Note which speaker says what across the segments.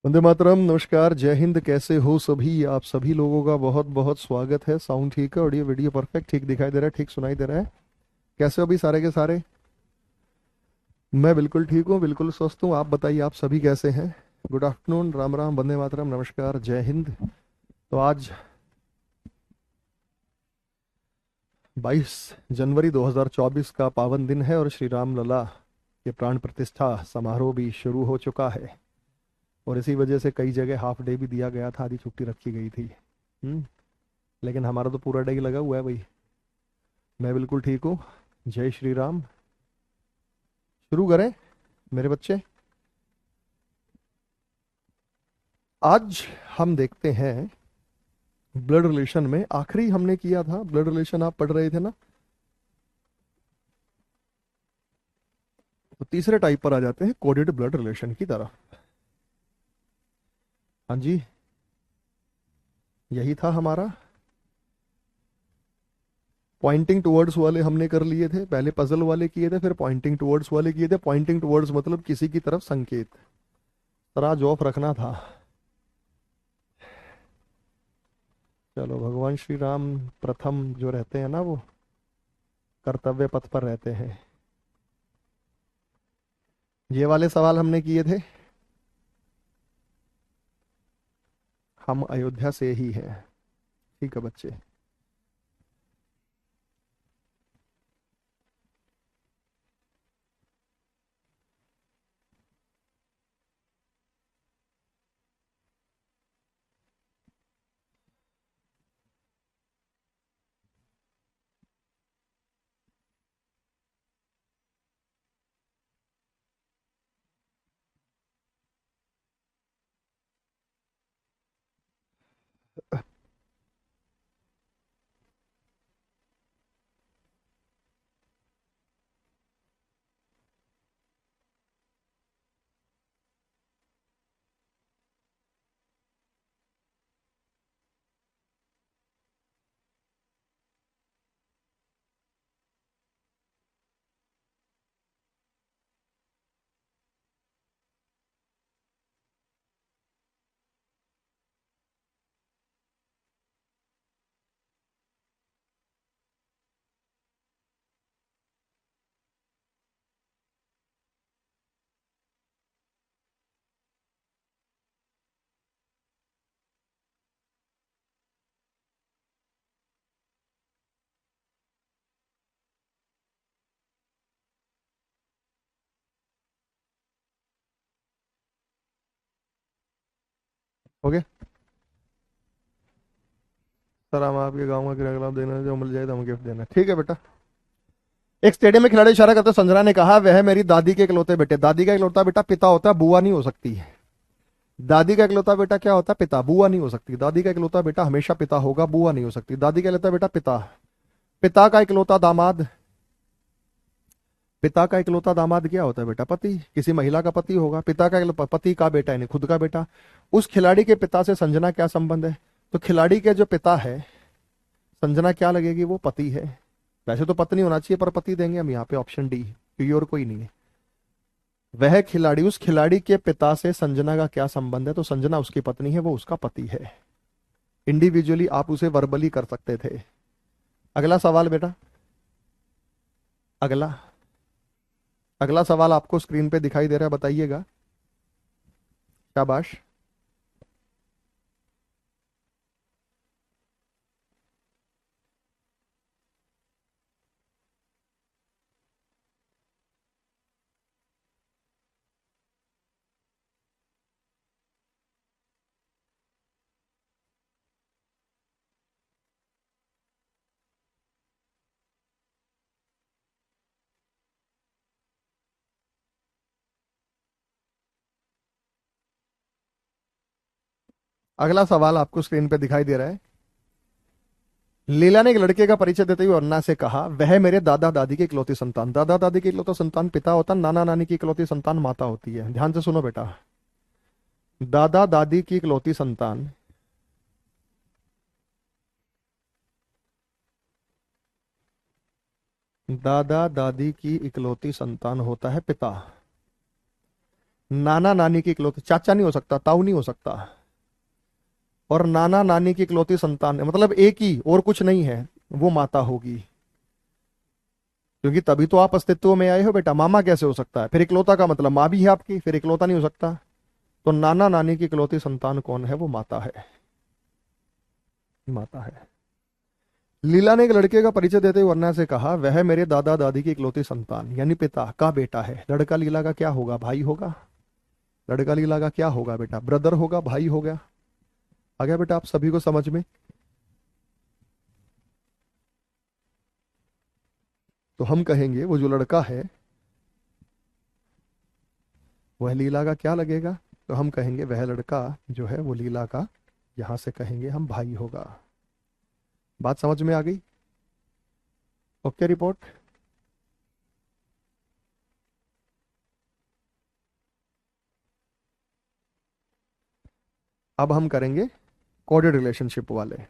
Speaker 1: वंदे मातरम। नमस्कार, जय हिंद। कैसे हो सभी? आप सभी लोगों का बहुत बहुत स्वागत है। साउंड ठीक है? ऑडियो वीडियो परफेक्ट, ठीक दिखाई दे रहा है, ठीक सुनाई दे रहा है? कैसे हो अभी सारे के सारे? मैं बिल्कुल ठीक हूँ, बिल्कुल स्वस्थ हूँ। आप बताइए, आप सभी कैसे हैं? गुड आफ्टरनून, राम राम, वंदे मातरम, नमस्कार, जय हिंद। तो आज 22 जनवरी 2024 का पावन दिन है और श्री राम लला के प्राण प्रतिष्ठा समारोह भी शुरू हो चुका है। और इसी वजह से कई जगह हाफ डे भी दिया गया था, आधी छुट्टी रखी गई थी। लेकिन हमारा तो पूरा डे ही लगा हुआ है भाई। मैं बिल्कुल ठीक हूँ। जय श्री राम। शुरू करें मेरे बच्चे? आज हम देखते हैं ब्लड रिलेशन में। आखिरी हमने किया था ब्लड रिलेशन, आप पढ़ रहे थे ना? तो तीसरे टाइप पर आ जाते हैं, कोडेड ब्लड रिलेशन की तरफ। हाँ जी, यही था हमारा। पॉइंटिंग टुवर्ड्स वाले हमने कर लिए थे पहले, पजल वाले किए थे, फिर पॉइंटिंग टुवर्ड्स वाले किए थे। पॉइंटिंग टुवर्ड्स मतलब किसी की तरफ संकेत, तराज ऑफ रखना था। चलो, भगवान श्री राम प्रथम जो रहते हैं ना, वो कर्तव्य पथ पर रहते हैं। ये वाले सवाल हमने किए थे। हम अयोध्या से ही हैं। ठीक है बच्चे। हो गया सर? हम आपके गांव का क्रियाकलाप देना, जो मिल जाए तो हम गिफ्ट देना। ठीक है बेटा। एक स्टेडियम में खिलाड़ी इशारा करते संजना ने कहा, वह मेरी दादी के इकलौते बेटे। दादी का इकलौता बेटा पिता होता है, बुआ नहीं हो सकती है। दादी का इकलौता बेटा क्या होता है? पिता। बुआ नहीं हो सकती। दादी का इकलौता बेटा हमेशा पिता होगा, बुआ नहीं हो सकती। दादी का इकलौता बेटा पिता। पिता का इकलौता दामाद। पिता का इकलौता दामाद क्या होता है बेटा? पति। किसी महिला का पति होगा। पिता का पति का बेटा यानी खुद का बेटा। उस खिलाड़ी के पिता से संजना क्या संबंध है? तो खिलाड़ी के जो पिता है, संजना क्या लगेगी? वो पति है। वैसे तो पत्नी होना चाहिए, पर पति देंगे हम यहाँ पे, ऑप्शन डी, क्योंकि और कोई नहीं है। वह खिलाड़ी, उस खिलाड़ी के पिता से संजना का क्या संबंध है? तो संजना उसकी पत्नी है, वो उसका पति है। इंडिविजुअली आप उसे वर्बली कर सकते थे। अगला सवाल बेटा। अगला अगला सवाल आपको स्क्रीन पे दिखाई दे रहा है, बताइएगा। शाबाश। अगला सवाल आपको स्क्रीन पे दिखाई दे रहा है। लीला ने एक लड़के का परिचय देते हुए अन्ना से कहा, वह मेरे दादा दादी की इकलौती संतान। दादा दादी की इकलौता संतान पिता होता, नाना नानी की इकलौती संतान माता होती है। ध्यान से सुनो बेटा। दादा दादी की इकलौती संतान, दादा दादी की इकलौती संतान होता है पिता। नाना नानी की इकलौती, चाचा नहीं हो सकता, ताऊ नहीं हो सकता, और नाना नानी की इकलौती संतान है, मतलब एक ही और कुछ नहीं है, वो माता होगी। क्योंकि तभी तो आप अस्तित्व में आए हो बेटा, मामा कैसे हो सकता है? फिर इकलौता का मतलब माँ भी है आपकी, फिर इकलौता नहीं हो सकता। तो नाना नानी की इकलौती संतान कौन है? वो माता है, माता है। लीला ने एक लड़के का परिचय देते हुए वर्णा से कहा, वह मेरे दादा दादी की इकलौती संतान यानी पिता का बेटा है। लड़का लीला का क्या होगा? भाई होगा। लड़का लीला का क्या होगा बेटा? ब्रदर होगा, भाई हो गया। आ गया बेटा आप सभी को समझ में? तो हम कहेंगे वो जो लड़का है वह लीला का क्या लगेगा? तो हम कहेंगे वह लड़का जो है वो लीला का, यहां से कहेंगे हम भाई होगा। बात समझ में आ गई? Okay report. अब हम करेंगे कोडेड रिलेशनशिप वाले।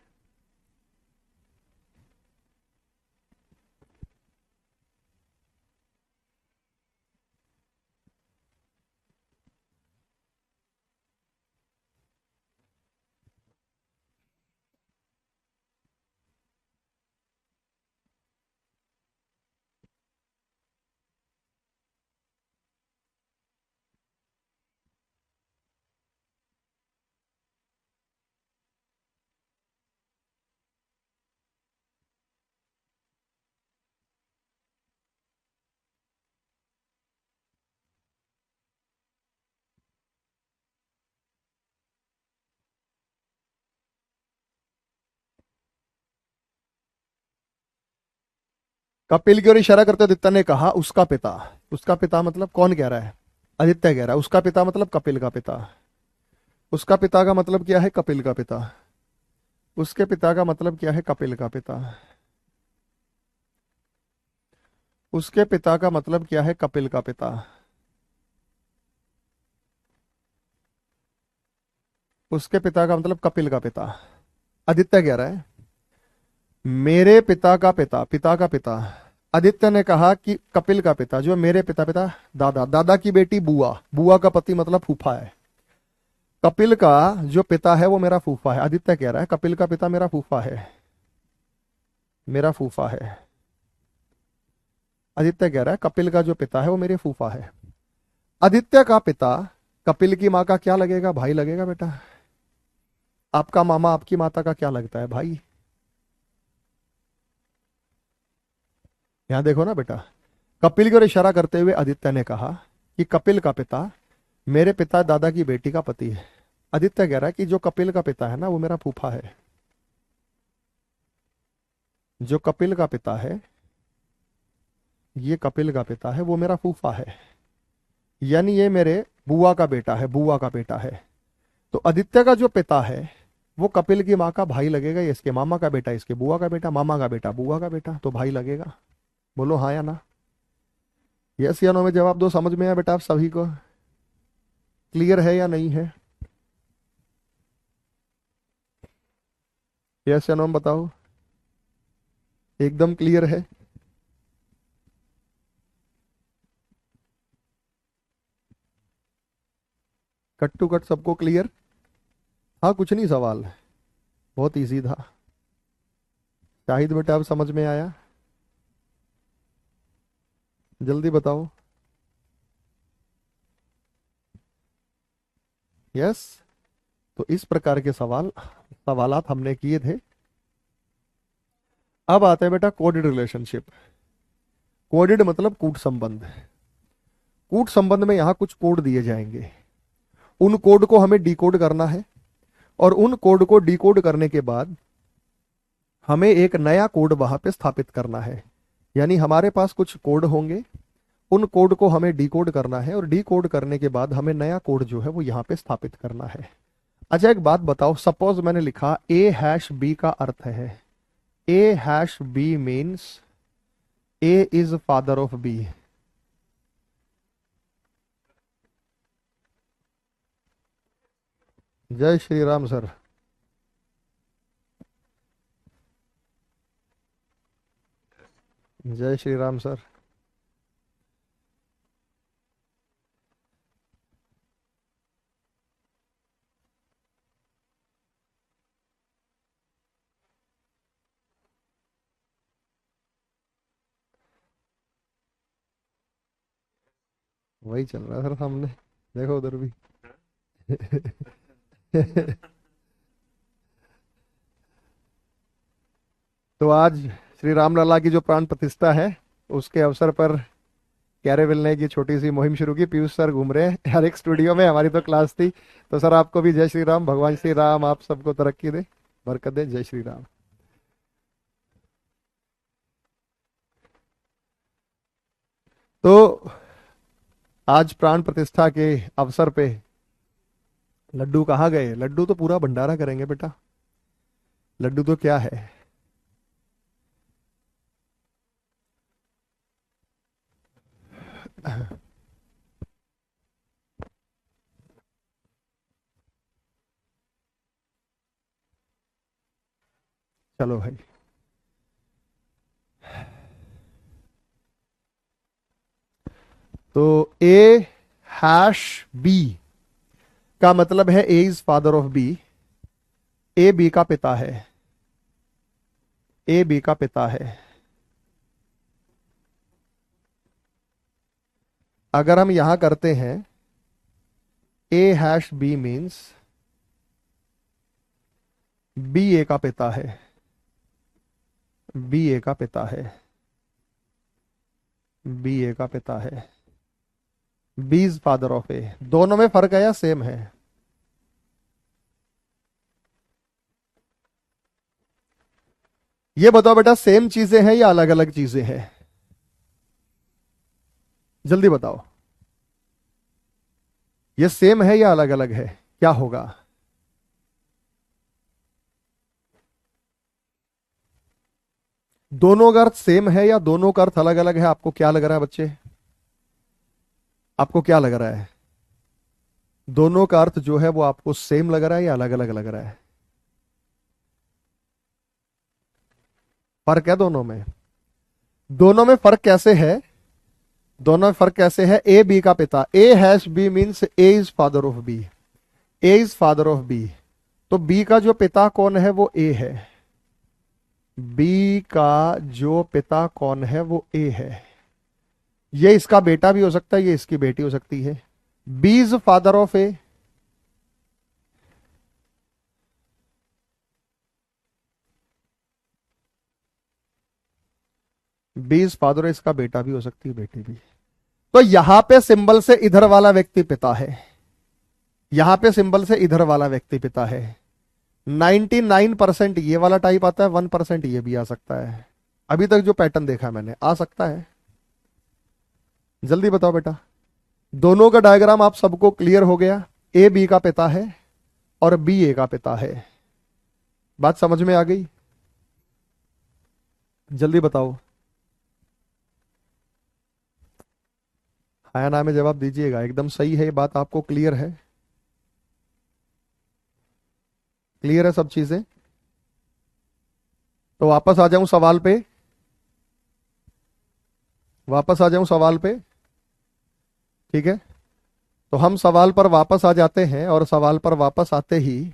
Speaker 1: कपिल की ओर इशारा करते आदित्य ने कहा, उसका पिता। उसका पिता मतलब कौन कह रहा है? आदित्य कह रहा है। उसका पिता मतलब कपिल का पिता। उसका पिता का मतलब क्या है? कपिल का पिता। उसके पिता का मतलब क्या है? कपिल का पिता। उसके पिता का मतलब क्या है? कपिल का पिता। उसके पिता का मतलब कपिल का पिता। आदित्य कह रहा है मेरे पिता का पिता, पिता का पिता। आदित्य ने कहा कि कपिल का पिता जो मेरे पिता, पिता दादा, दादा की बेटी बुआ, बुआ का पति मतलब फूफा है। कपिल का जो पिता है वो मेरा फूफा है। आदित्य कह रहा है कपिल का पिता मेरा फूफा है, मेरा फूफा है। आदित्य कह रहा है कपिल का जो पिता है वो मेरे फूफा है। आदित्य का पिता कपिल की माँ का क्या लगेगा? भाई लगेगा बेटा। आपका मामा आपकी माता का क्या लगता है? भाई। यहां देखो ना बेटा, कपिल की ओर इशारा करते हुए आदित्य ने कहा कि कपिल का पिता मेरे पिता दादा की बेटी का पति है। आदित्य कह रहा है कि जो कपिल का पिता है ना वो मेरा फूफा है। जो कपिल का पिता है, ये कपिल का पिता है, वो मेरा फूफा है। यानी ये मेरे बुआ का बेटा है, बुआ का बेटा है। तो आदित्य का जो पिता है वो कपिल की माँ का भाई लगेगा। ये इसके मामा का बेटा, इसके बुआ का बेटा, मामा का बेटा, बुआ का बेटा, तो भाई लगेगा। बोलो हाँ या ना? यस या नो में जवाब दो। समझ में आया बेटा आप सभी को? क्लियर है या नहीं है? यस या नो में बताओ। एकदम क्लियर है? कट टू कट सबको क्लियर? हाँ कुछ नहीं सवाल, बहुत इजी था। शाहिद बेटा अब समझ में आया? जल्दी बताओ। यस। तो इस प्रकार के सवालात हमने किए थे। अब आते हैं बेटा कोडेड रिलेशनशिप। कोडेड मतलब कूट संबंध। कूट संबंध में यहां कुछ कोड दिए जाएंगे, उन कोड को हमें डिकोड करना है, और उन कोड को डिकोड करने के बाद हमें एक नया कोड वहां पे स्थापित करना है। यानी हमारे पास कुछ कोड होंगे, उन कोड को हमें डिकोड करना है, और डिकोड करने के बाद हमें नया कोड जो है वो यहाँ पे स्थापित करना है। अच्छा एक बात बताओ, सपोज मैंने लिखा ए हैश बी का अर्थ है, A hash B means A is father of B. जय श्री राम सर। जय श्री राम सर। वही चल रहा है सर सामने, देखो उधर भी। तो आज श्री रामलला की जो प्राण प्रतिष्ठा है, उसके अवसर पर कैरेविल ने की छोटी सी मुहिम शुरू की। पीयूष सर घूम रहे हैं हर एक स्टूडियो में, हमारी तो क्लास थी। तो सर आपको भी जय श्री राम, भगवान श्री राम आप सबको तरक्की दे, बरकत दे, जय श्री राम। तो आज प्राण प्रतिष्ठा के अवसर पे लड्डू कहाँ गए? लड्डू तो पूरा भंडारा करेंगे बेटा। लड्डू तो क्या है? चलो भाई। तो ए हैश बी का मतलब है A is father of B. A B का पिता है। ए बी का पिता है। अगर हम यहां करते हैं ए हैश बी मीन्स बी ए का पिता है। बी ए का पिता है। बी ए का पिता है। बी इज फादर ऑफ ए। दोनों में फर्क है या सेम है? ये बताओ बेटा, सेम चीजें हैं या अलग अलग चीजें हैं? जल्दी बताओ, ये सेम है या अलग अलग है? क्या होगा? दोनों का अर्थ सेम है या दोनों का अर्थ अलग अलग है? आपको क्या लग रहा है बच्चे? आपको क्या लग रहा है? दोनों का अर्थ जो है वो आपको सेम लग रहा है या अलग अलग लग रहा है? फर्क है दोनों में। दोनों में फर्क कैसे है? दोनों में फर्क कैसे है? ए बी का पिता, A hash B means A is father of B. A is father of B. तो बी का जो पिता कौन है वो ए है। बी का जो पिता कौन है वो ए है। ये इसका बेटा भी हो सकता है, ये इसकी बेटी हो सकती है। B is father of A. B is father, इसका बेटा भी हो सकती है, बेटी भी। तो यहां पे सिंबल से इधर वाला व्यक्ति पिता है। यहां पे सिंबल से इधर वाला व्यक्ति पिता है। 99% ये वाला टाइप आता है, 1% ये भी आ सकता है। अभी तक जो पैटर्न देखा मैंने, आ सकता है। जल्दी बताओ बेटा। दोनों का डायग्राम आप सबको क्लियर हो गया? ए बी का पिता है और बी ए का पिता है। बात समझ में आ गई? जल्दी बताओ। हाया ना में जवाब दीजिएगा। एकदम सही है, ये बात आपको क्लियर है? क्लियर है सब चीजें? तो वापस आ जाऊं सवाल पे। वापस आ जाऊं सवाल पे। ठीक है। तो हम सवाल पर वापस आ जाते हैं, और सवाल पर वापस आते ही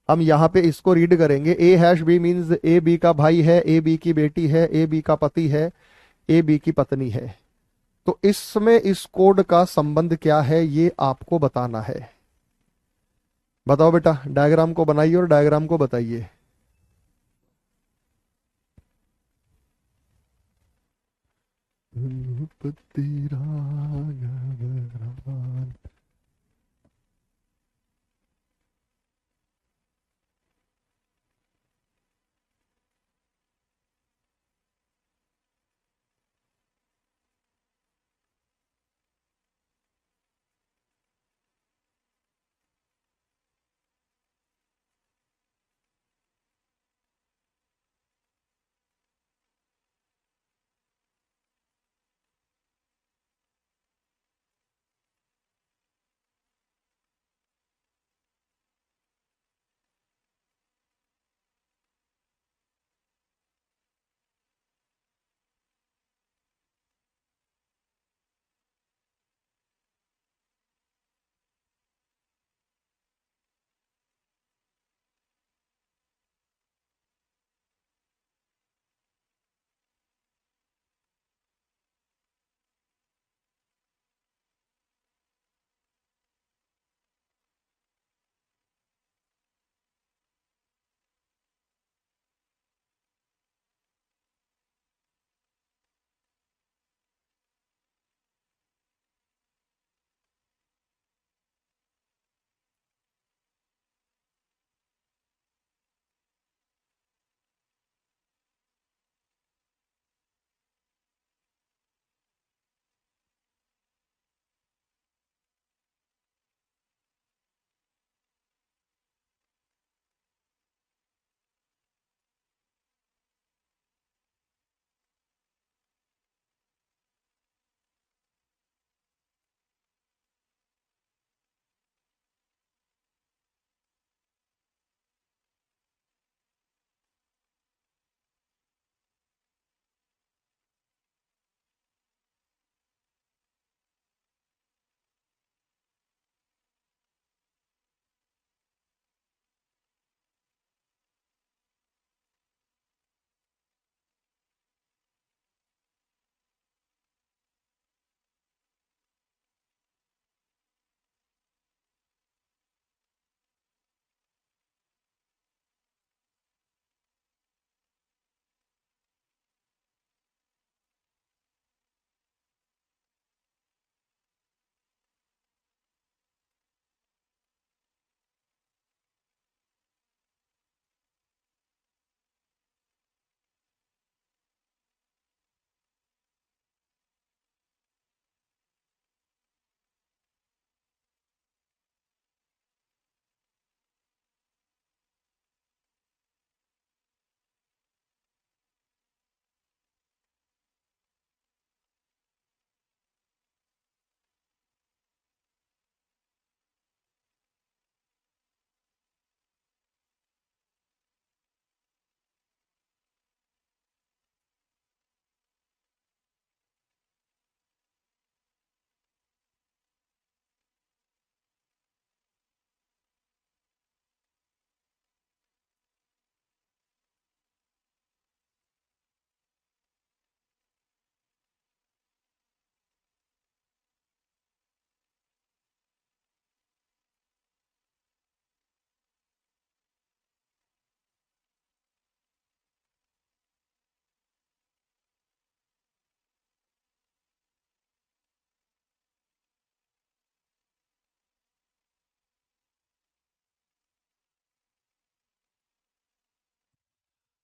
Speaker 1: हम यहां पे इसको रीड करेंगे। A hash B means A B का भाई है, ए बी की बेटी है, ए बी का पति है, ए बी की पत्नी है। तो इसमें इस कोड का संबंध क्या है ये आपको बताना है। बताओ बेटा, डायग्राम को बनाइए और डायग्राम को बताइए। धूपति राघव राम।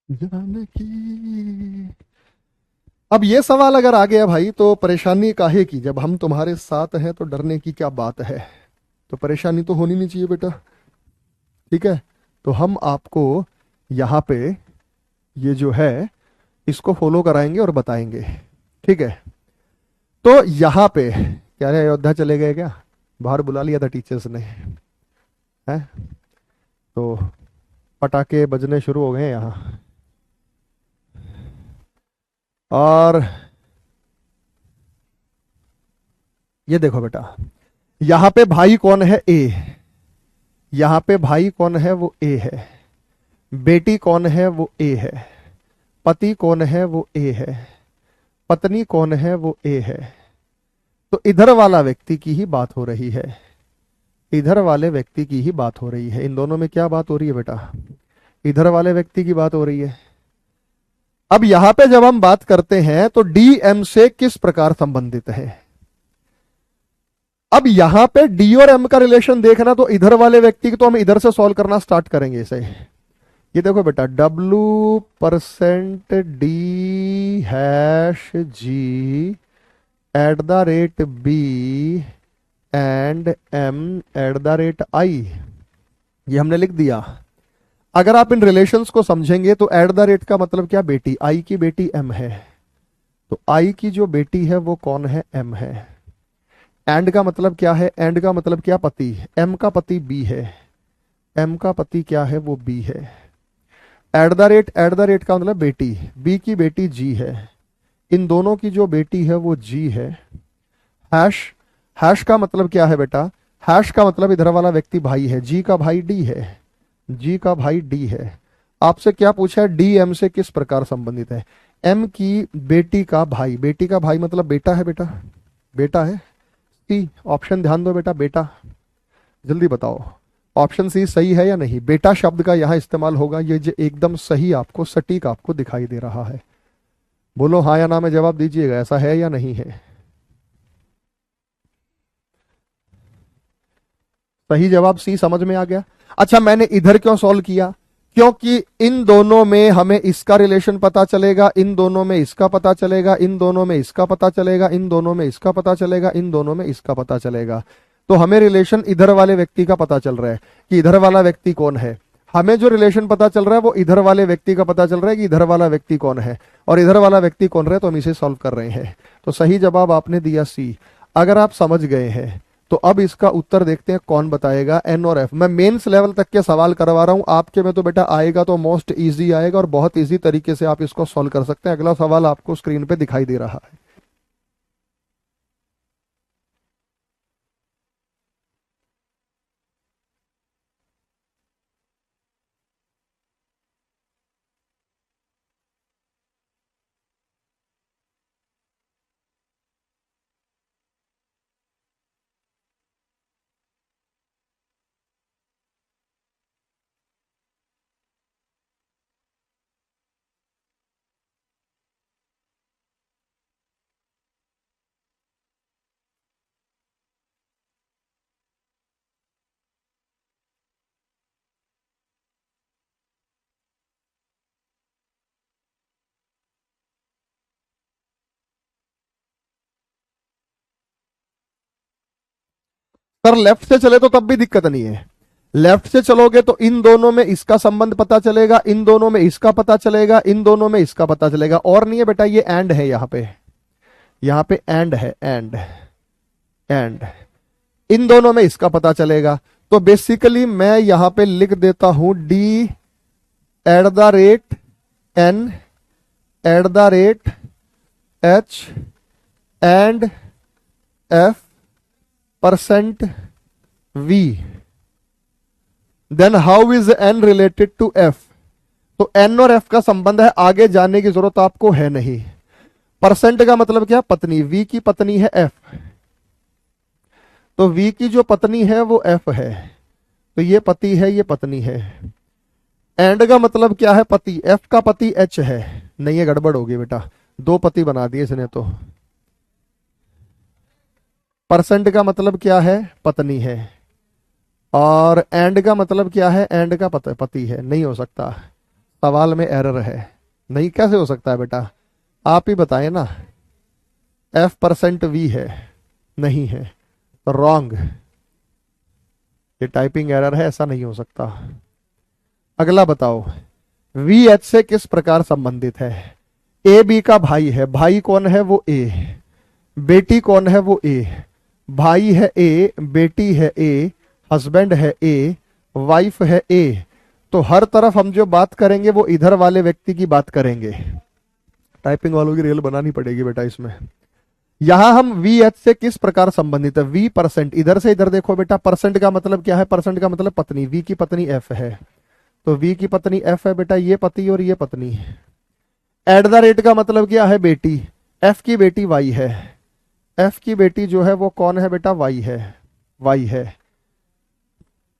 Speaker 1: जानकी। अब ये सवाल अगर आ गया भाई तो परेशानी काहे की, जब हम तुम्हारे साथ हैं तो डरने की क्या बात है। तो परेशानी तो होनी नहीं चाहिए बेटा। ठीक है, तो हम आपको यहाँ पे ये जो है इसको फॉलो कराएंगे और बताएंगे। ठीक है, तो यहाँ पे क्या रे, अयोध्या चले गए क्या? बाहर बुला लिया था टीचर्स ने, है? तो पटाखे बजने शुरू हो गए यहाँ। और ये देखो बेटा, यहाँ पे भाई कौन है? ए। यहाँ पे भाई कौन है? वो ए है। बेटी कौन है? वो ए है। पति कौन है? वो ए है। पत्नी कौन है? वो ए है। तो इधर वाला व्यक्ति की ही बात हो रही है, इधर वाले व्यक्ति की ही बात हो रही है। इन दोनों में क्या बात हो रही है बेटा? इधर वाले व्यक्ति की बात हो रही है। अब यहां पे जब हम बात करते हैं तो डी एम से किस प्रकार संबंधित है। अब यहां पे डी और एम का रिलेशन देखना, तो इधर वाले व्यक्ति को तो हम इधर से सॉल्व करना स्टार्ट करेंगे इसे। ये देखो बेटा, W%D#G@B एंड M@I, ये हमने लिख दिया। अगर आप इन रिलेशंस को समझेंगे तो एट द रेट का मतलब क्या? बेटी, आई की बेटी एम है, तो आई की जो बेटी है वो कौन है? एम है। एंड का मतलब क्या है? एंड का मतलब क्या? पति। एम का पति बी है, एम का पति क्या है? वो बी है। एट द रेट का मतलब बेटी, बी की बेटी जी है, इन दोनों की जो बेटी है वो जी है। हैश, हैश का मतलब क्या है बेटा? हैश का मतलब इधर वाला व्यक्ति भाई है, जी का भाई डी है, जी का भाई डी है। आपसे क्या पूछा है? डी एम से किस प्रकार संबंधित है? एम की बेटी का भाई, बेटी का भाई मतलब बेटा है बेटा, बेटा है। सी ऑप्शन ध्यान दो बेटा, बेटा। जल्दी बताओ ऑप्शन सी सही है या नहीं? बेटा शब्द का यहां इस्तेमाल होगा, ये जो एकदम सही आपको सटीक आपको दिखाई दे रहा है। बोलो हाँ या ना में जवाब दीजिएगा, ऐसा है या नहीं है? सही जवाब सी, समझ में आ गया। अच्छा, मैंने इधर क्यों सॉल्व किया? क्योंकि इन दोनों में हमें इसका रिलेशन पता चलेगा, इन दोनों में इसका पता चलेगा, इन दोनों में इसका पता चलेगा, इन दोनों में इसका पता चलेगा, इन दोनों में इसका पता चलेगा। तो हमें रिलेशन इधर वाले व्यक्ति का पता चल रहा है कि इधर वाला व्यक्ति कौन है। हमें जो रिलेशन पता चल रहा है वो इधर वाले व्यक्ति का पता चल रहा है कि इधर वाला व्यक्ति कौन है, और इधर वाला व्यक्ति कौन रहे, तो हम इसे सॉल्व कर रहे हैं। तो सही जवाब आपने दिया सी। अगर आप समझ गए हैं तो अब इसका उत्तर देखते हैं कौन बताएगा। एन और एफ, मैं मेंस लेवल तक के सवाल करवा रहा हूं आपके में, तो बेटा आएगा तो मोस्ट इजी आएगा और बहुत इजी तरीके से आप इसको सॉल्व कर सकते हैं। अगला सवाल आपको स्क्रीन पे दिखाई दे रहा है। सर लेफ्ट से चले तो तब भी दिक्कत नहीं है। लेफ्ट से चलोगे तो इन दोनों में इसका संबंध पता चलेगा, इन दोनों में इसका पता चलेगा, इन दोनों में इसका पता चलेगा। और नहीं है बेटा, ये एंड है यहाँ पे, यहाँ पे एंड है, एंड, एंड। इन दोनों में इसका पता चलेगा। तो बेसिकली मैं यहां पे लिख देता हूं D@N @H and F%V। Then how is N related to F? तो N और F का संबंध है, आगे जाने की जरूरत आपको है नहीं। परसेंट का मतलब क्या? पत्नी, V की पत्नी है F, तो V की जो पत्नी है वो F है, तो ये पति है, ये पत्नी है। एंड का मतलब क्या है? पति, F का पति H है। नहीं, ये गड़बड़ होगी बेटा, दो पति बना दिए इसने तो। परसेंट का मतलब क्या है? पत्नी है। और एंड का मतलब क्या है? एंड का पति है, नहीं हो सकता। सवाल में एरर है। नहीं कैसे हो सकता है बेटा, आप ही बताएं ना। F% V है, नहीं है, रॉन्ग। ये टाइपिंग एरर है, ऐसा नहीं हो सकता। अगला बताओ, VH से किस प्रकार संबंधित है? ए बी का भाई है, भाई कौन है? वो ए। बेटी कौन है? वो ए। भाई है ए, बेटी है ए, हस्बैंड है ए, वाइफ है ए। तो हर तरफ हम जो बात करेंगे वो इधर वाले व्यक्ति की बात करेंगे। टाइपिंग वालों की रेल बनानी पड़ेगी बेटा इसमें। यहां हम वी एच से किस प्रकार संबंधित है? V%, इधर से इधर देखो बेटा, परसेंट का मतलब क्या है? परसेंट का मतलब पत्नी, वी की पत्नी एफ है, तो वी की पत्नी एफ है बेटा, ये पति और ये पत्नी। एट द रेट का मतलब क्या है? बेटी, एफ की बेटी वाई है, एफ की बेटी जो है वो कौन है बेटा? वाई है, वाई है।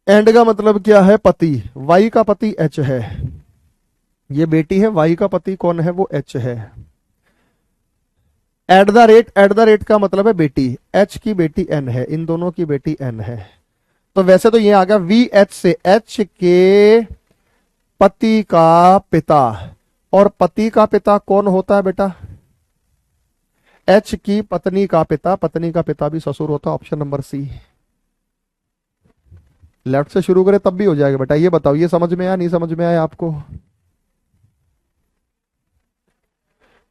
Speaker 1: एंड का मतलब क्या है? पति, वाई का पति एच है, ये बेटी है, वाई का पति कौन है? वो एच है। एट द रेट का मतलब है बेटी, एच की बेटी एन है, इन दोनों की बेटी एन है। तो वैसे तो ये आ गया वी एच से एच के पति का पिता, और पति का पिता कौन होता है बेटा? एच की पत्नी का पिता, पत्नी का पिता भी ससुर होता है, ऑप्शन नंबर सी। लेफ्ट से शुरू करें तब भी हो जाएगा बेटा। ये बताओ, ये समझ में आया नहीं समझ में आया आपको?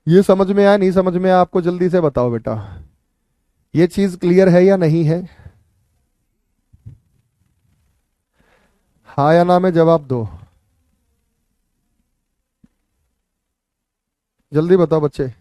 Speaker 1: ये समझ में आया नहीं समझ में आया आपको? जल्दी से बताओ बेटा, ये चीज क्लियर है या नहीं है? हाँ या ना में जवाब दो, जल्दी बताओ बच्चे।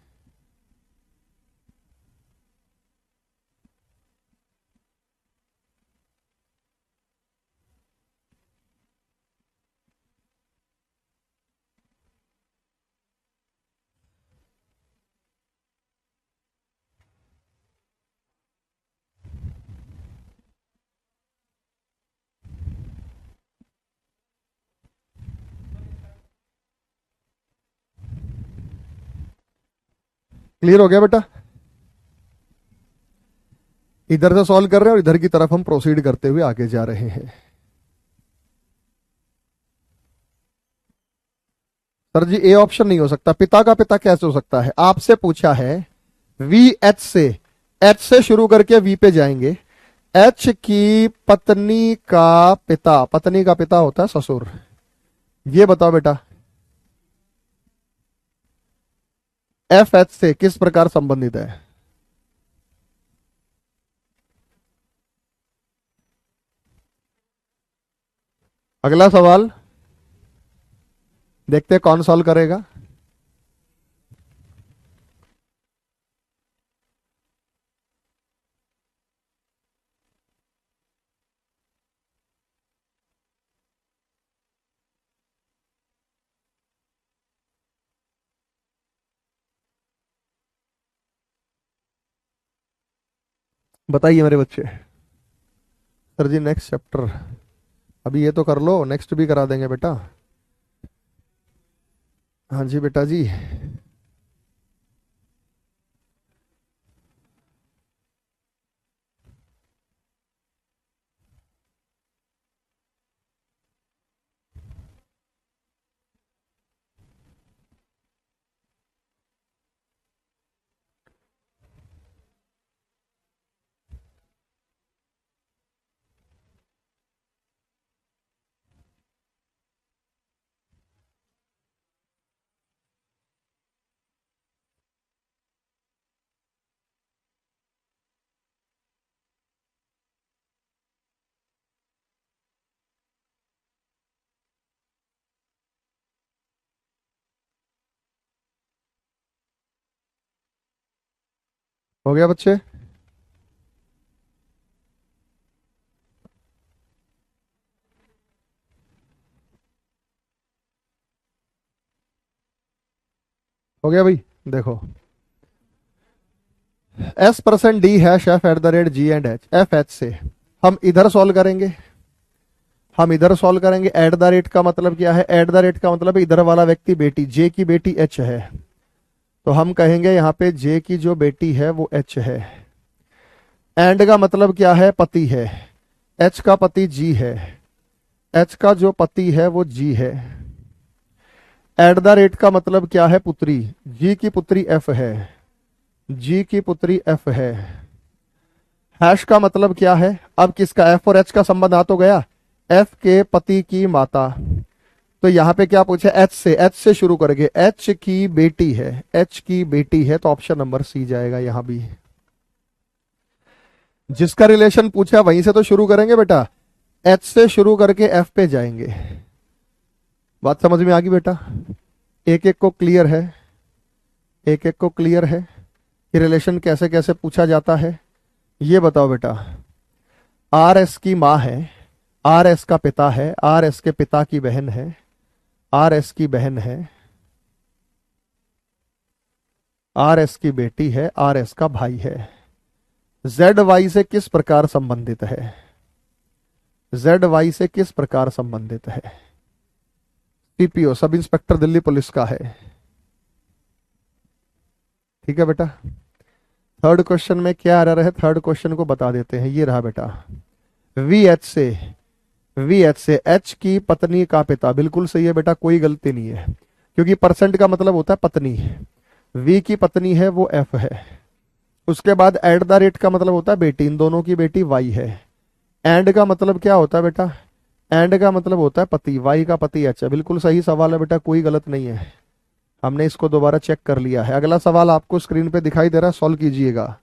Speaker 1: क्लियर हो गया बेटा? इधर से सॉल्व कर रहे हैं और इधर की तरफ हम प्रोसीड करते हुए आगे जा रहे हैं। सर जी ए ऑप्शन नहीं हो सकता, पिता का पिता कैसे हो सकता है? आपसे पूछा है वी एच से, एच से शुरू करके वी पे जाएंगे। एच की पत्नी का पिता, पत्नी का पिता होता है ससुर। ये बताओ बेटा, एफ एच से किस प्रकार संबंधित है? अगला सवाल देखते हैं कौन सॉल्व करेगा। बताइए मेरे बच्चे। सर जी नेक्स्ट चैप्टर, अभी ये तो कर लो, नेक्स्ट भी करा देंगे बेटा। हाँ जी बेटा जी। हो गया बच्चे? हो गया भाई। देखो, S%D hash F at the rate G and H, F H से हम इधर सॉल्व करेंगे, हम इधर सॉल्व करेंगे। एट द रेट का मतलब क्या है? एट द रेट का मतलब इधर वाला व्यक्ति बेटी, जे की बेटी एच है, तो हम कहेंगे यहाँ पे जे की जो बेटी है वो एच है। एंड का मतलब क्या है? पति है, एच का पति जी है, एच का जो पति है वो जी है। एट द रेट का मतलब क्या है? पुत्री। जी की पुत्री एफ है, जी की पुत्री एफ है। हैश का मतलब क्या है? अब किसका? एफ और एच का संबंध आ तो गया, एफ के पति की माता। तो यहां पे क्या पूछे? एच से शुरू करेंगे। एच की बेटी है, एच की बेटी है, तो ऑप्शन नंबर सी जाएगा यहां भी। जिसका रिलेशन पूछा वहीं से तो शुरू करेंगे बेटा, एच से शुरू करके एफ पे जाएंगे। बात समझ में आ गई बेटा? एक एक को क्लियर है, एक एक को क्लियर है कि रिलेशन कैसे कैसे पूछा जाता है? ये बताओ बेटा, आर एस की माँ है, आर एस का पिता है, आर एस के पिता की बहन है, आर एस की बहन है, आर एस की बेटी है, आर एस का भाई है। जेड वाई से किस प्रकार संबंधित है? जेड वाई से किस प्रकार संबंधित है? CPO, sub inspector Delhi police का है। ठीक है बेटा। थर्ड क्वेश्चन में क्या एरर है? थर्ड क्वेश्चन को बता देते हैं, ये रहा बेटा। वी एच से एच की पत्नी का पिता, बिल्कुल सही है बेटा, कोई गलती नहीं है, क्योंकि परसेंट का मतलब होता है पत्नी। वी की पत्नी है वो एफ है। उसके बाद एट द रेट का मतलब होता है बेटी, इन दोनों की बेटी वाई है। एंड का मतलब क्या होता है बेटा? एंड का मतलब होता है पति, वाई का पति एच है। बिल्कुल सही सवाल है बेटा, कोई गलत नहीं है, हमने इसको दोबारा चेक कर लिया है। अगला सवाल आपको स्क्रीन पे दिखाई दे रहा है, सॉल्व कीजिएगा।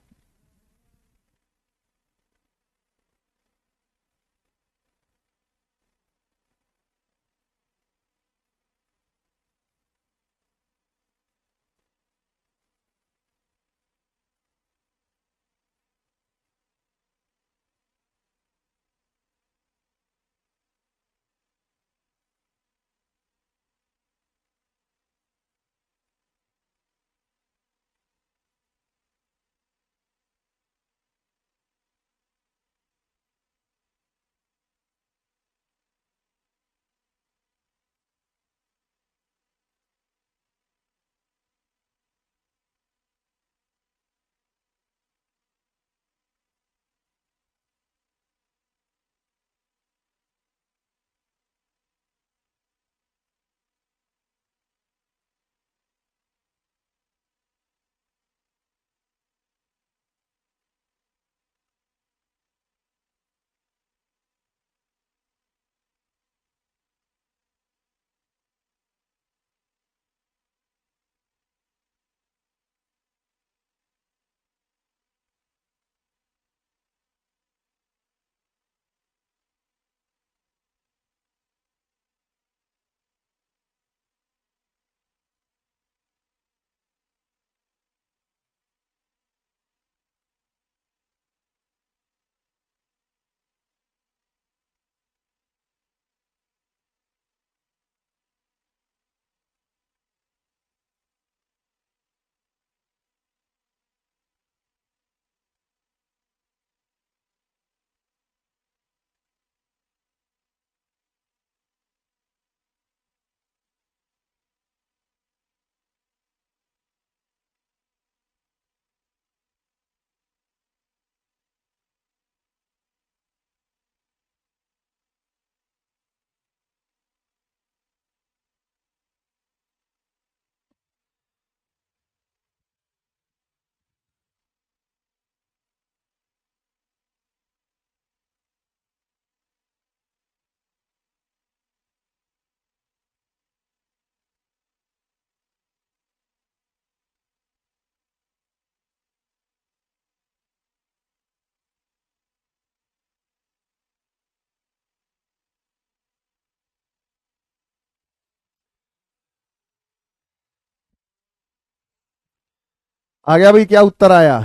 Speaker 1: आ गया भाई, क्या उत्तर आया?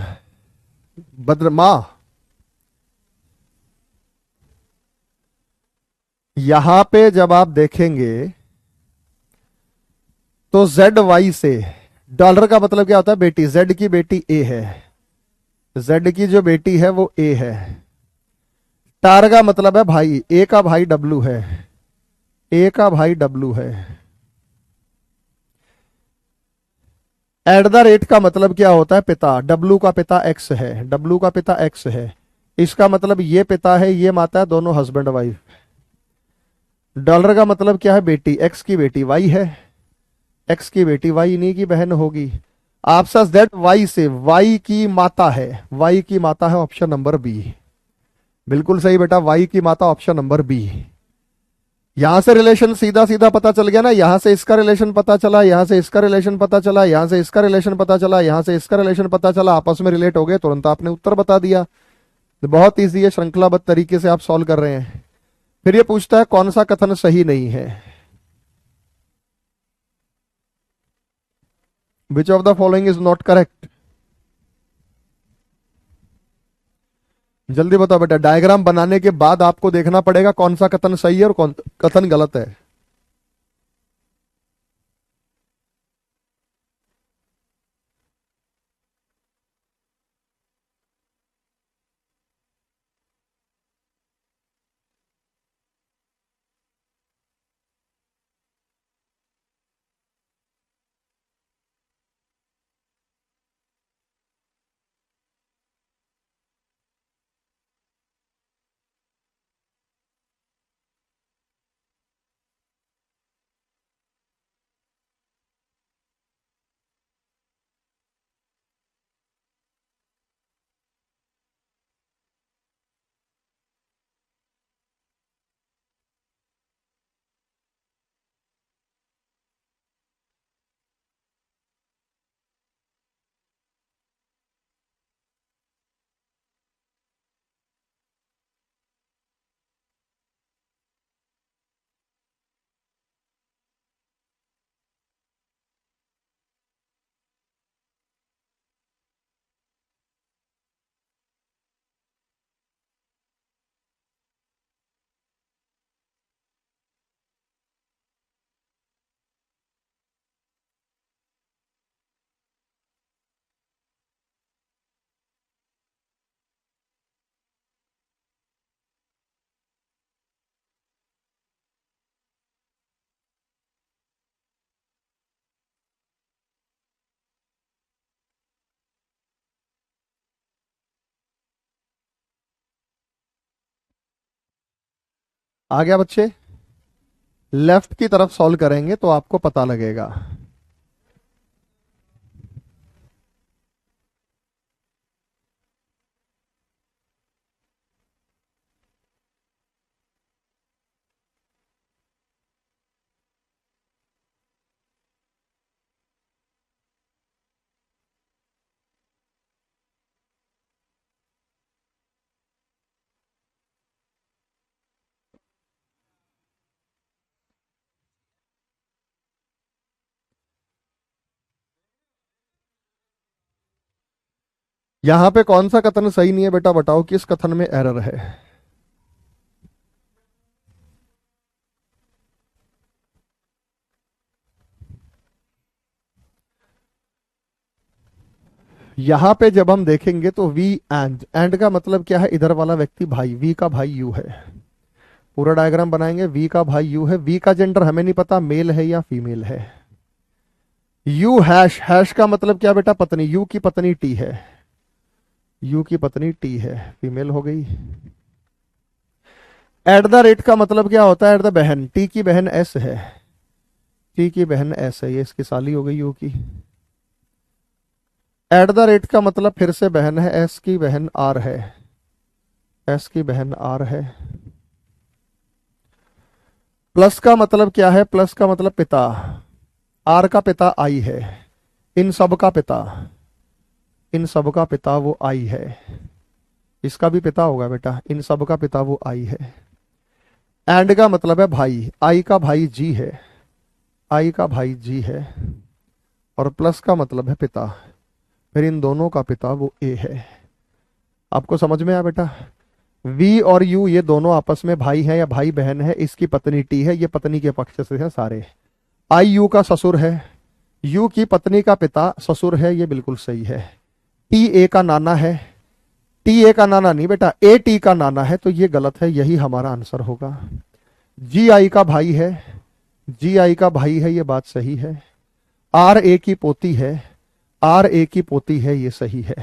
Speaker 1: बद्रमा। यहां पे जब आप देखेंगे तो जेड वाई से, डॉलर का मतलब क्या होता है? बेटी, जेड की बेटी ए है, जेड की जो बेटी है वो ए है। टार का मतलब है भाई, ए का भाई डब्लू है, ए का भाई डब्लू है। एट द रेट का मतलब क्या होता है? पिता, डब्लू का पिता एक्स है, डब्लू का पिता एक्स है, इसका मतलब ये पिता है ये माता है, दोनों हस्बैंड वाइफ। डॉलर का मतलब क्या है? बेटी, एक्स की बेटी वाई है, एक्स की बेटी वाई इन्हीं की बहन होगी। आपसा जेड वाई से, वाई की माता है, वाई की माता है, ऑप्शन नंबर बी। बिल्कुल सही बेटा, वाई की माता, ऑप्शन नंबर बी। यहां से रिलेशन सीधा सीधा पता चल गया ना, यहां से इसका रिलेशन पता चला, यहां से इसका रिलेशन पता चला, यहां से इसका रिलेशन पता चला, यहां से इसका रिलेशन पता चला, आपस में रिलेट हो गए, तुरंत आपने उत्तर बता दिया। तो बहुत ईजी है, श्रृंखलाबद्ध तरीके से आप सॉल्व कर रहे हैं। फिर ये पूछता है कौन सा कथन सही नहीं है। Which of the following is not correct. जल्दी बताओ बेटा, डायग्राम बनाने के बाद आपको देखना पड़ेगा कौन सा कथन सही है और कौन कथन गलत है। आ गया बच्चे? लेफ्ट की तरफ सॉल्व करेंगे तो आपको पता लगेगा। यहां पे कौन सा कथन सही नहीं है बेटा, बताओ किस कथन में एरर है। यहां पे जब हम देखेंगे तो वी एंड का मतलब क्या है, इधर वाला व्यक्ति भाई, वी का भाई यू है। पूरा डायग्राम बनाएंगे, वी का भाई यू है, वी का जेंडर हमें नहीं पता मेल है या फीमेल है। यू हैश, हैश का मतलब क्या बेटा, पत्नी, यू की पत्नी टी है, यू की पत्नी टी है, फीमेल हो गई। एट द रेट का मतलब क्या होता है, एट द बहन, टी की बहन एस है, टी की बहन एस है, ये इसकी साली हो गई यू की। एट द रेट का मतलब फिर से बहन है, एस की बहन आर है, एस की बहन आर है। प्लस का मतलब क्या है, प्लस का मतलब पिता, आर का पिता आई है, इन सब का पिता, इन सब का पिता वो आई है, इसका भी पिता होगा बेटा, इन सब का पिता वो आई है। एंड का मतलब है भाई, आई का भाई जी है, आई का भाई जी है, और प्लस का मतलब है पिता, फिर इन दोनों का पिता वो ए है। आपको समझ में आया बेटा? वी और यू ये दोनों आपस में भाई हैं या भाई बहन है, इसकी पत्नी टी है, ये पत्नी के पक्ष से है सारे। आई यू का ससुर है, यू की पत्नी का पिता ससुर है, ये बिल्कुल सही है। टी ए का नाना है, टी ए का नाना नहीं बेटा, ए टी का नाना है, तो ये गलत है, यही हमारा आंसर होगा। जी आई का भाई है, जी आई का भाई है, ये बात सही है। आर ए की पोती है, आर ए की पोती है, ये सही है।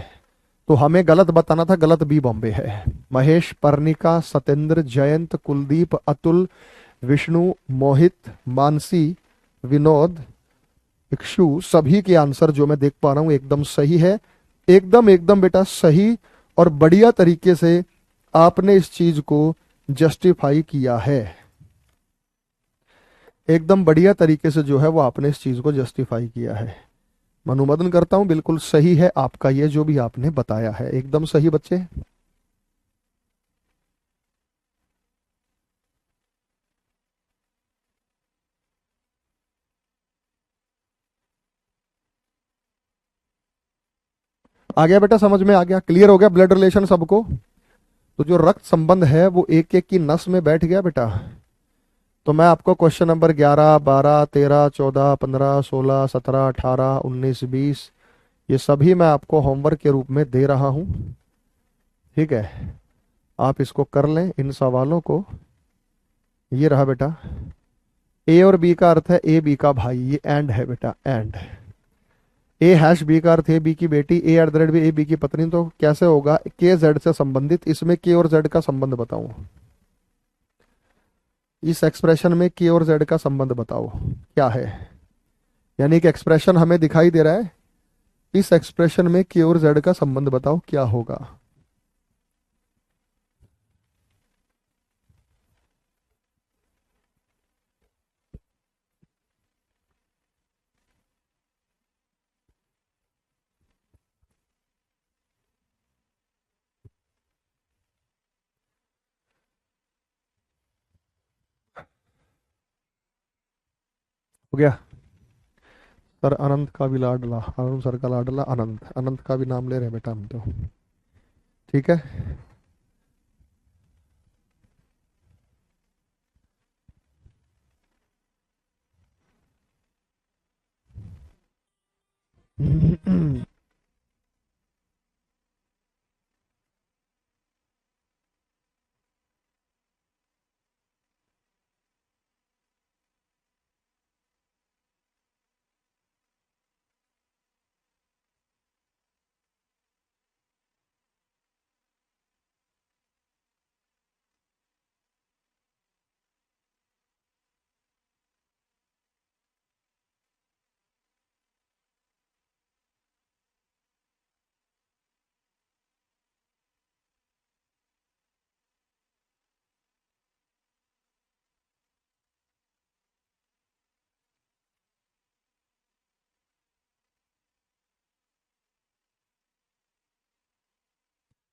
Speaker 1: तो हमें गलत बताना था, गलत बी बॉम्बे है। महेश, पर्णिका, सतेंद्र, जयंत, कुलदीप, अतुल, विष्णु, मोहित, मानसी, विनोद, इक्षु, सभी के आंसर जो मैं देख पा रहा हूं एकदम सही है। एकदम एकदम बेटा सही और बढ़िया तरीके से आपने इस चीज को जस्टिफाई किया है। एकदम बढ़िया तरीके से जो है वो आपने इस चीज को जस्टिफाई किया है। मैं अनुमोदन करता हूं, बिल्कुल सही है आपका ये जो भी आपने बताया है, एकदम सही बच्चे। आ गया बेटा, समझ में आ गया, क्लियर हो गया ब्लड रिलेशन सबको। तो जो रक्त संबंध है वो एक एक की नस में बैठ गया बेटा। तो मैं आपको क्वेश्चन नंबर 11, 12, 13, 14, 15, 16, 17, 18, 19, 20 ये सभी मैं आपको होमवर्क के रूप में दे रहा हूं। ठीक है, आप इसको कर लें इन सवालों को। ये रहा बेटा, ए और बी का अर्थ है ए बी का भाई, ये एंड है बेटा, एंड। ए हैश बी का अर्थ है बी की बेटी, A at the rate B A B की पत्नी। तो कैसे होगा, के जेड से संबंधित, इसमें के और जेड का संबंध बताओ। इस एक्सप्रेशन में के और जेड का संबंध बताओ क्या है। यानी कि एक्सप्रेशन हमें दिखाई दे रहा है, इस एक्सप्रेशन में के और जेड का संबंध बताओ क्या होगा। हो गया। सर अनंत का भी लाडला, अरुण सर का लाडला अनंत, अनंत का भी नाम ले रहे हैं बेटा हम तो। ठीक है।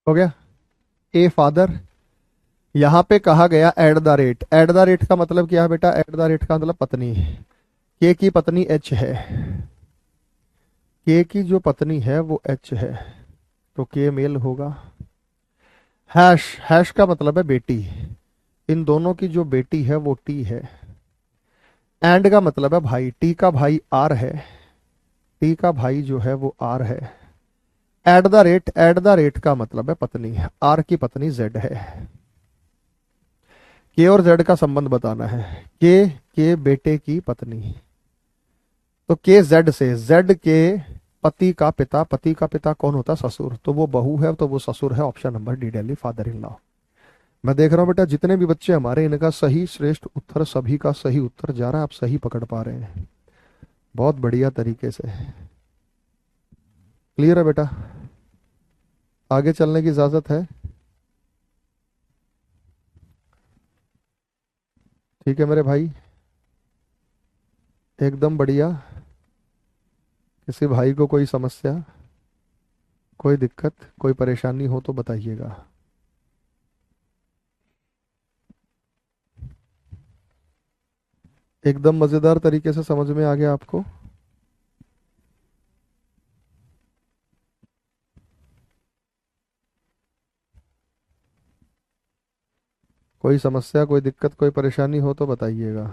Speaker 1: हो गया। ए फादर, यहाँ पे कहा गया eight the rate, eight the rate का मतलब क्या है बेटा, एट द रेट का मतलब पत्नी। के की पत्नी एच है, के की जो पत्नी है वो एच है, तो के मेल होगा। हैश, हैश का मतलब है बेटी, इन दोनों की जो बेटी है वो टी है। एंड का मतलब है भाई, टी का भाई आर है, टी का भाई जो है वो आर है। Eight the rate, eight the rate का मतलब है पत्नी, आर की पत्नी जेड है। के और जेड का संबंध बताना है, के बेटे की पत्नी, तो के जेड से, जेड के पति का पिता, पति का पिता कौन होता है, ससुर, तो वो बहू है तो वो ससुर है, option number D daily father in law. मैं देख रहा हूँ बेटा जितने भी बच्चे हमारे, इनका सही श्रेष्ठ उत्तर, सभी का सही उत्तर जा रहा है, आप सही पकड़ पा रहे हैं बहुत बढ़िया तरीके से। क्लियर है बेटा, आगे चलने की इजाजत है। ठीक है मेरे भाई, एकदम बढ़िया। किसी भाई को कोई समस्या, कोई दिक्कत, कोई परेशानी हो तो बताइएगा। एकदम मजेदार तरीके से समझ में आ गया आपको। कोई समस्या, कोई दिक्कत, कोई परेशानी हो तो बताइएगा।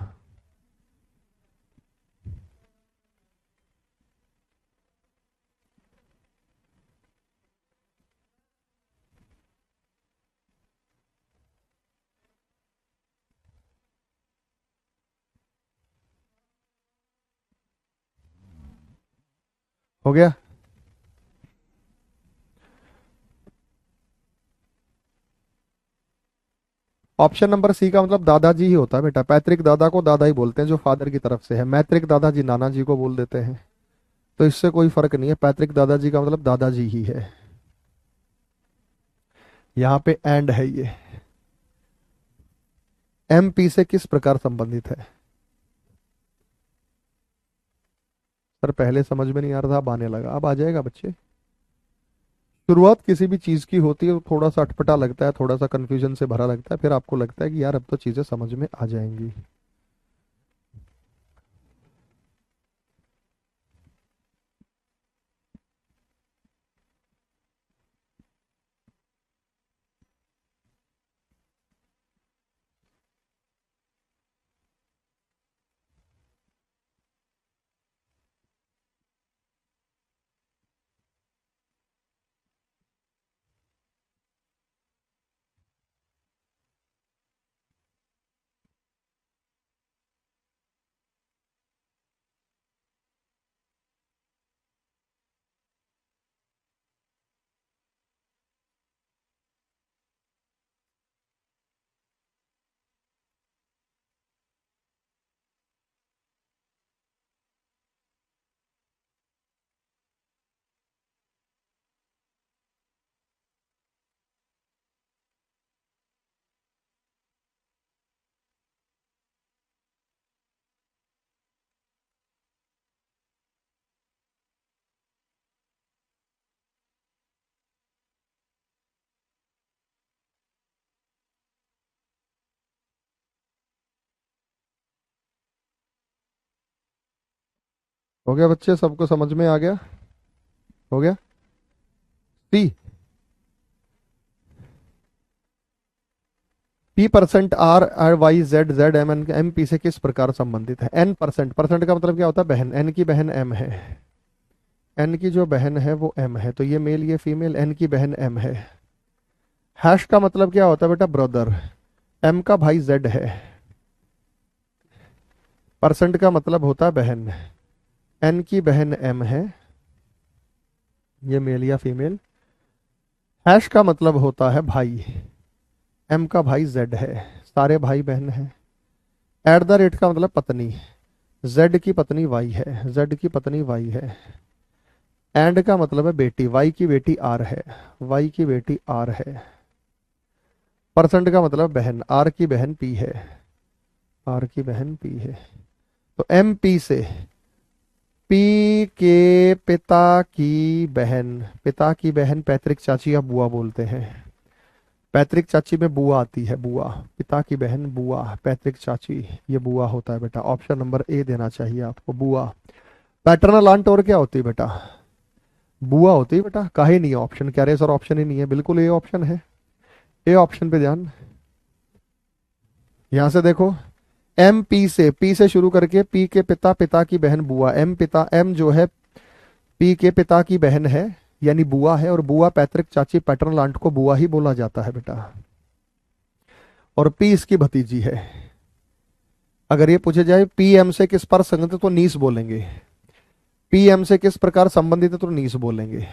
Speaker 1: हो गया। ऑप्शन नंबर सी का मतलब दादाजी ही होता है बेटा। पैतृक दादा को दादा ही बोलते हैं जो फादर की तरफ से है। मैत्रिक दादाजी नाना जी को बोल देते हैं। तो इससे कोई फर्क नहीं है, पैतृक दादाजी का मतलब दादाजी ही है। यहां पे एंड है ये। एमपी से किस प्रकार संबंधित है? सर पहले समझ में नहीं आ रहा था, अब आने लगा, अब आ जाएगा बच्चे। शुरुआत किसी भी चीज की होती है तो थोड़ा सा अटपटा लगता है, थोड़ा सा कंफ्यूजन से भरा लगता है, फिर आपको लगता है कि यार अब तो चीजें समझ में आ जाएंगी। हो गया बच्चे, सबको समझ में आ गया? हो गया। C, P percent R R Y Z Z M N M P से किस प्रकार संबंधित है? एन परसेंट, परसेंट का मतलब क्या होता है? बहन। एन की बहन एम है। एन की जो बहन है वो एम है, तो ये मेल ये फीमेल, एन की बहन एम है। हैश का मतलब क्या होता है बेटा? ब्रदर। एम का भाई जेड है। परसेंट का मतलब होता है बहन। एन की बहन एम है, ये मेल या फीमेल। हैश का मतलब होता है भाई। एम का भाई जेड है, सारे भाई बहन हैं। एट द रेट का मतलब पत्नी। जेड की पत्नी वाई है, जेड की पत्नी वाई है। एंड का मतलब है बेटी, वाई की बेटी आर है, वाई की बेटी आर है। परसेंट का मतलब बहन, आर की बहन पी है, आर की बहन पी है। तो एम पी से पी के पिता की बहन, पिता की बहन पैतृक चाची या बुआ बोलते हैं। पैतृक चाची में बुआ आती है, बुआ। पिता की बहन बुआ, पैतृक चाची ये बुआ होता है बेटा। ऑप्शन नंबर ए देना चाहिए आपको, बुआ। पैटर्नल आंट और क्या होती है बेटा? बुआ होती है बेटा। काहे नहीं है ऑप्शन? कह रहे सर ऑप्शन ही नहीं है, बिल्कुल ए ऑप्शन है। ए ऑप्शन पे ध्यान। यहां से देखो, एम पी से, पी से शुरू करके पी के पिता, पिता की बहन बुआ। एम पिता, एम जो है पी के पिता की बहन है यानी बुआ है, और बुआ पैतृक चाची, पैटर्नल आंट को बुआ ही बोला जाता है बेटा। और पी इसकी भतीजी है। अगर ये पूछे जाए पी एम से किस पर संगत है तो नीस बोलेंगे। पी एम से किस प्रकार संबंधित है तो नीस बोलेंगे।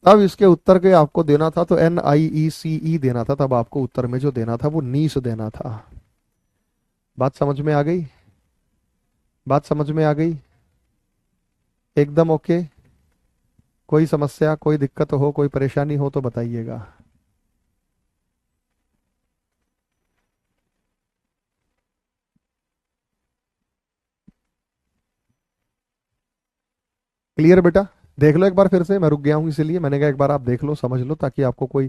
Speaker 1: तब इसके उत्तर के आपको देना था तो NIECE देना था, तब आपको उत्तर में जो देना था वो नीस देना था। बात समझ में आ गई? बात समझ में आ गई? एकदम ओके? कोई समस्या, कोई दिक्कत हो, कोई परेशानी हो तो बताइएगा। क्लियर बेटा? देख लो एक बार फिर से, मैं रुक गया हूं इसीलिए मैंने कहा एक बार आप देख लो, समझ लो, ताकि आपको कोई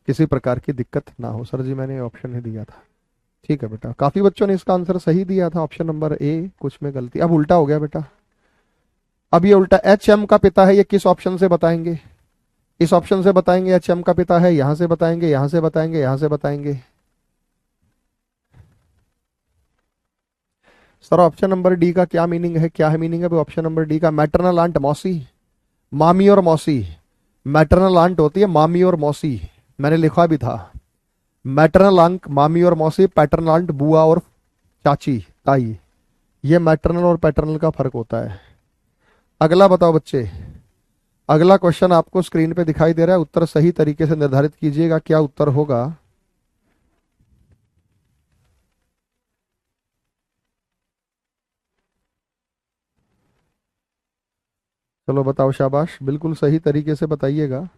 Speaker 1: किसी प्रकार की दिक्कत ना हो। सर जी मैंने ऑप्शन ही दिया था। ठीक है बेटा, काफी बच्चों ने इसका आंसर सही दिया था, ऑप्शन नंबर ए, कुछ में गलती। अब उल्टा हो गया बेटा। अब ये उल्टा, एच एम का पिता है, ये किस ऑप्शन से बताएंगे? इस ऑप्शन से बताएंगे एच एम का पिता है, यहां से बताएंगे, यहां से बताएंगे, यहां से बताएंगे। सर ऑप्शन नंबर डी का क्या मीनिंग है? क्या है मीनिंग है ऑप्शन नंबर डी का? मैटरनल आंट मौसी, मामी और मौसी। मैटरनल आंट होती है मामी और मौसी, मैंने लिखा भी था। मैटरनल आंट मामी और मौसी, पैटर्नल आंट बुआ और चाची, ताई। ये मैटरनल और पैटर्नल का फर्क होता है। अगला बताओ बच्चे, अगला क्वेश्चन आपको स्क्रीन पे दिखाई दे रहा है, उत्तर सही तरीके से निर्धारित कीजिएगा, क्या उत्तर होगा? चलो बताओ, शाबाश, बिल्कुल सही तरीके से बताइएगा।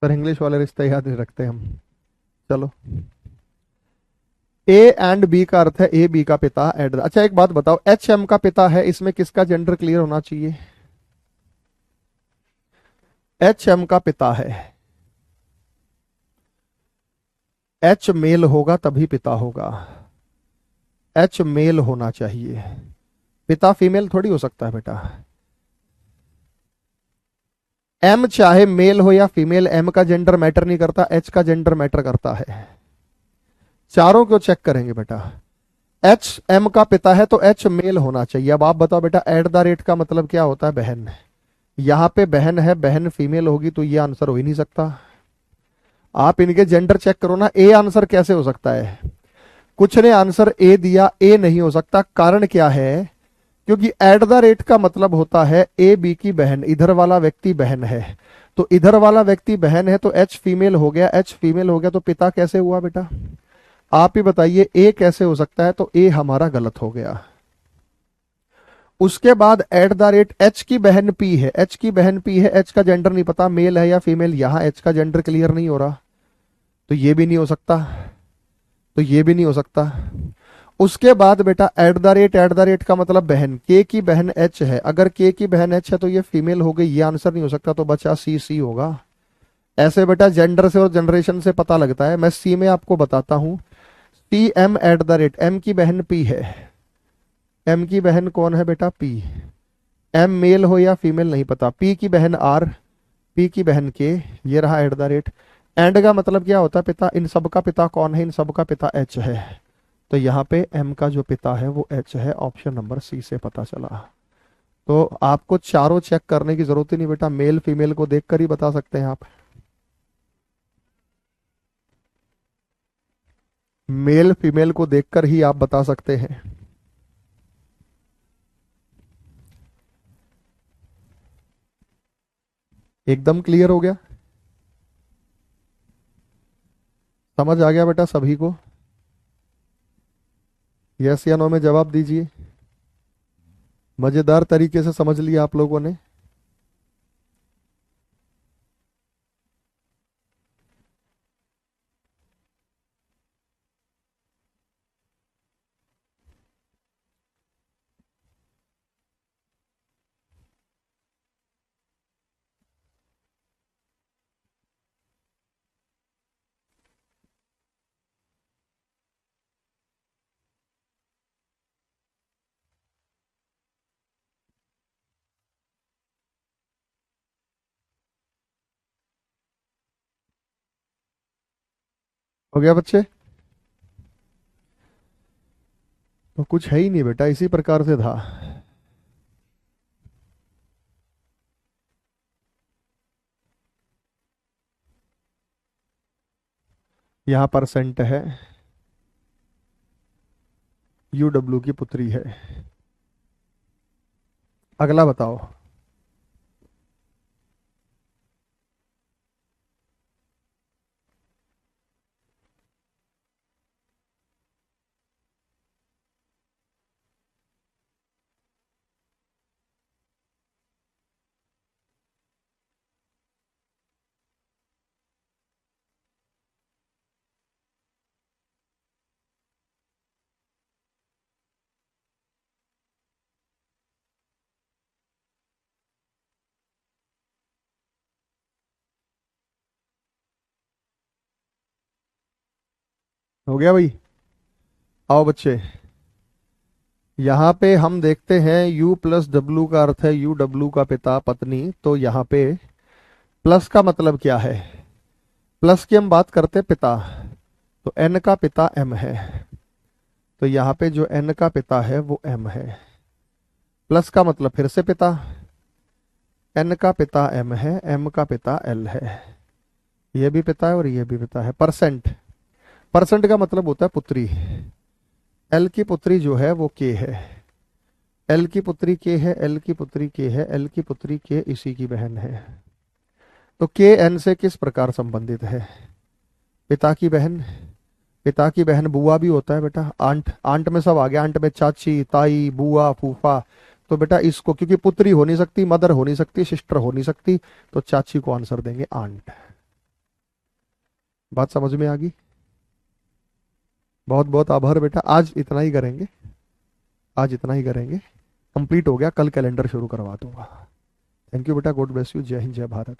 Speaker 1: पर इंग्लिश वाले रिश्ते याद नहीं रखते हम। चलो, ए एंड बी का अर्थ है ए बी का पिता एड। अच्छा एक बात बताओ, एच एम का पिता है, इसमें किसका जेंडर क्लियर होना चाहिए? एच एम का पिता है, एच मेल होगा तभी पिता होगा, एच मेल होना चाहिए। पिता फीमेल थोड़ी हो सकता है बेटा। एम चाहे मेल हो या फीमेल, एम का जेंडर मैटर नहीं करता, एच का जेंडर मैटर करता है। चारों को चेक करेंगे बेटा। एच एम का पिता है तो एच मेल होना चाहिए। अब आप बताओ बेटा, एट द रेट का मतलब क्या होता है? बहन। यहां पे बहन है, बहन फीमेल होगी तो ये आंसर हो ही नहीं सकता। आप इनके जेंडर चेक करो ना, ए आंसर कैसे हो सकता है? कुछ ने आंसर ए दिया, ए नहीं हो सकता। कारण क्या है? क्योंकि एट द रेट का मतलब होता है ए बी की बहन, इधर वाला व्यक्ति बहन है, तो इधर वाला व्यक्ति बहन है तो एच फीमेल हो गया, एच फीमेल हो गया तो पिता कैसे हुआ बेटा? आप ही बताइए, ए कैसे हो सकता है? तो ए हमारा गलत हो गया। उसके बाद एट द रेट एच की बहन पी है, एच की बहन पी है, एच का जेंडर नहीं पता मेल है या फीमेल, यहां एच का जेंडर क्लियर नहीं हो रहा, तो ये भी नहीं हो सकता, तो ये भी नहीं हो सकता। उसके बाद बेटा एट द रेट का मतलब बहन, के की बहन एच है, अगर के की बहन एच है तो ये फीमेल हो गई, ये आंसर नहीं हो सकता, तो बचा सी, सी होगा। ऐसे बेटा जेंडर से और जनरेशन से पता लगता है। मैं सी में आपको बताता हूं, T M at the rate, M की बहन पी है, एम की बहन कौन है बेटा? पी। एम मेल हो या फीमेल नहीं पता, पी की बहन आर, पी की बहन के, ये रहा एट द रेट। एंड का मतलब क्या होता है पिता? इन सब का पिता कौन है? इन सब का पिता एच है, तो यहाँ पे एम का जो पिता है वो एच है। ऑप्शन नंबर सी से पता चला। तो आपको चारों चेक करने की जरूरत ही नहीं बेटा, मेल फीमेल को देखकर ही बता सकते हैं आप। मेल फीमेल को देखकर ही आप बता सकते हैं। एकदम क्लियर हो गया? समझ आ गया बेटा सभी को? यस या नो में जवाब दीजिए। मजेदार तरीके से समझ लिया आप लोगों ने? हो गया बच्चे? तो कुछ है ही नहीं बेटा, इसी प्रकार से था। यहाँ परसेंट है, यूडब्ल्यू की पुत्री है। अगला बताओ। हो गया भाई? आओ बच्चे, यहाँ पे हम देखते हैं U प्लस डब्लू का अर्थ है यू, डब्लू का पिता पत्नी, तो यहाँ पे प्लस का मतलब क्या है? प्लस की हम बात करते हैं पिता, तो N का पिता M है, तो यहाँ पे जो N का पिता है वो M है। प्लस का मतलब फिर से पिता, N का पिता M है, M का पिता L है, ये भी पिता है और ये भी पिता है। परसेंट, परसेंट का मतलब होता है पुत्री। एल की पुत्री जो है वो के है, एल की पुत्री के है, एल की पुत्री के है, एल की पुत्री के इसी की बहन है। तो के एन से किस प्रकार संबंधित है? पिता की बहन, पिता की बहन बुआ भी होता है बेटा, आंट, आंट में सब आ गया, आंट में चाची, ताई, बुआ, फूफा। तो बेटा इसको, क्योंकि पुत्री हो नहीं सकती, मदर हो नहीं सकती, सिस्टर हो नहीं सकती, तो चाची को आंसर देंगे आंट। बात समझ में आ गई? बहुत बहुत आभार बेटा, आज इतना ही करेंगे, आज इतना ही करेंगे, कंप्लीट हो गया, कल कैलेंडर शुरू करवा दूंगा। थैंक यू बेटा, गॉड ब्लेस यू, जय हिंद जय भारत।